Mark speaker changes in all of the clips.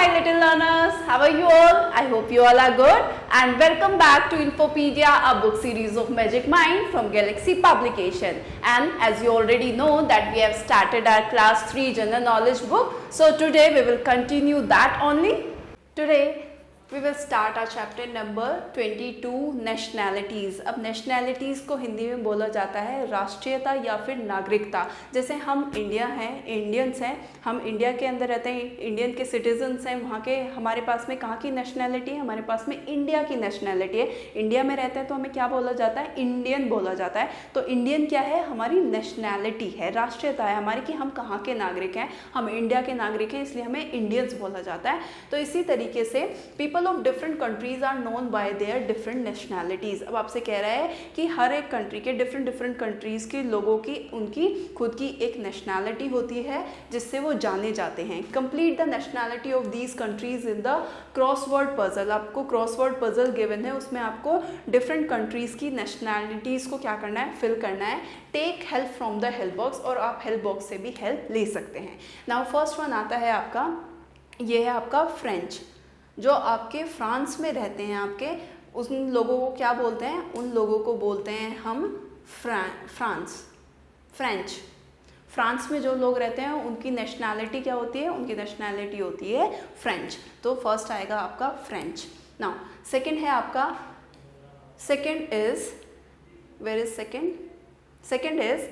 Speaker 1: my little learners, how are you all? I hope you all are good and welcome back to Infopedia, a book series of Magic Mind from Galaxy Publication. And as you already know that we have started our class 3 general knowledge book. So today we will continue that only. Today we will start our chapter number 22 nationalities. अब nationalities को हिंदी में बोला जाता है राष्ट्रीयता या फिर नागरिकता। जैसे हम इंडिया हैं, इंडियंस हैं, हम इंडिया के अंदर रहते हैं, इंडियन के सिटीजन्स हैं, वहाँ के हमारे पास में कहाँ की नेशनैलिटी है? हमारे पास में इंडिया की नेशनैलिटी है। इंडिया में रहते हैं तो हमें क्या बोला जाता है? इंडियन बोला जाता है। तो इंडियन क्या है? हमारी नेशनैलिटी है, राष्ट्रीयता है हमारी कि हम कहाँ के नागरिक हैं, हम इंडिया के नागरिक हैं, इसलिए हमें इंडियंस बोला जाता है। तो इसी तरीके से people of different countries are known by their different nationalities. अब आपसे कह रहा है कि हर एक कंट्री के डिफरेंट कंट्रीज़ के लोगों की उनकी खुद की एक नेशनैलिटी होती है जिससे वो जाने जाते हैं। Complete the nationality of these countries in the crossword puzzle. आपको क्रॉसवर्ड पजल गिवन है, उसमें आपको डिफरेंट कंट्रीज़ की नेशनैलिटीज़ को क्या करना है? फिल करना है। Take help from the help box, और आप हेल्प बॉक्स से भी हेल्प ले सकते हैं। नाउ फर्स्ट वन आता है आपका, ये है आपका फ्रेंच। जो आपके फ्रांस में रहते हैं, आपके उन लोगों को क्या बोलते हैं? उन लोगों को बोलते हैं हम फ्रेंच। फ्रांस में जो लोग रहते हैं उनकी नेशनैलिटी क्या होती है? उनकी नेशनैलिटी होती है फ्रेंच। तो फर्स्ट आएगा आपका फ्रेंच। नाउ सेकंड है आपका, second is, where is second? Second is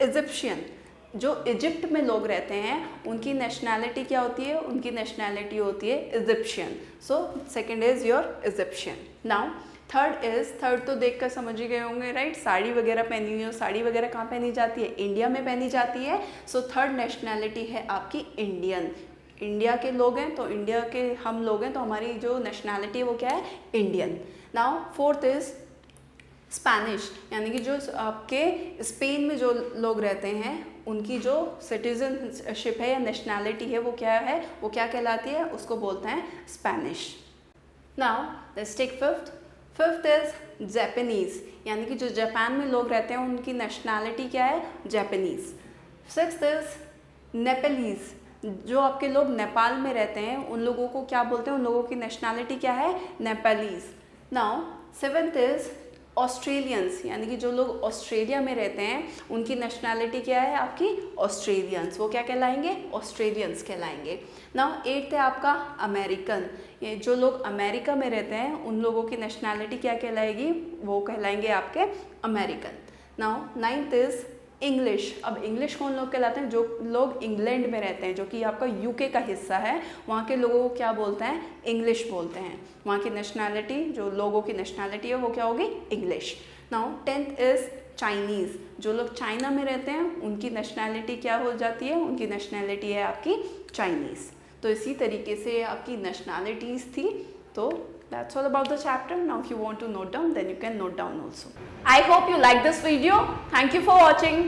Speaker 1: Egyptian. जो इजिप्ट में लोग रहते हैं उनकी नेशनैलिटी क्या होती है? उनकी नेशनैलिटी होती है Egyptian. So second is your Egyptian. Now third is, third तो देखकर समझ ही गए होंगे राइट? साड़ी वगैरह पहनी हुई हो, साड़ी वगैरह कहाँ पहनी जाती है? इंडिया में पहनी जाती है। सो थर्ड नेशनैलिटी है आपकी इंडियन। इंडिया के लोग हैं तो इंडिया के हम लोग हैं तो हमारी जो नेशनैलिटी है वो क्या है? Indian. Now fourth is Spanish, यानी कि जो आपके स्पेन में जो लोग रहते हैं उनकी जो सिटीजनशिप है या नेशनैलिटी है वो क्या है? वो क्या कहलाती है? उसको बोलते हैं Spanish. Now let's take fifth. Fifth is Japanese, यानी कि जो जापान में लोग रहते हैं उनकी नेशनैलिटी क्या है? जापानीज़। Sixth is Nepalese. जो आपके लोग नेपाल में रहते हैं उन लोगों को क्या बोलते हैं? उन लोगों की नेशनैलिटी क्या है? Nepalese. Now seventh is Australians, यानी कि जो लोग ऑस्ट्रेलिया में रहते हैं उनकी नेशनैलिटी क्या है? आपकी ऑस्ट्रेलियंस। वो क्या कहलाएंगे? ऑस्ट्रेलियंस कहलाएंगे। नाउ एट्थ है आपका अमेरिकन। ये जो लोग अमेरिका में रहते हैं उन लोगों की नेशनैलिटी क्या कहलाएगी? वो कहलाएंगे आपके American. Now ninth is English. अब इंग्लिश कौन लोग कहलाते हैं? जो लोग इंग्लैंड में रहते हैं, जो कि आपका यूके का हिस्सा है, वहाँ के लोगों को क्या बोलते हैं? इंग्लिश बोलते हैं। वहाँ की नेशनैलिटी, जो लोगों की नेशनैलिटी है वो क्या होगी? English. Now tenth is Chinese. जो लोग चाइना में रहते हैं उनकी नेशनैलिटी क्या हो जाती है? उनकी नेशनैलिटी है आपकी चाइनीज़। तो इसी तरीके से आपकी नेशनैलिटीज़ थी। तो that's all about the chapter. Now if you want to note down, then you can note down also. I hope you like this video. Thank you for watching.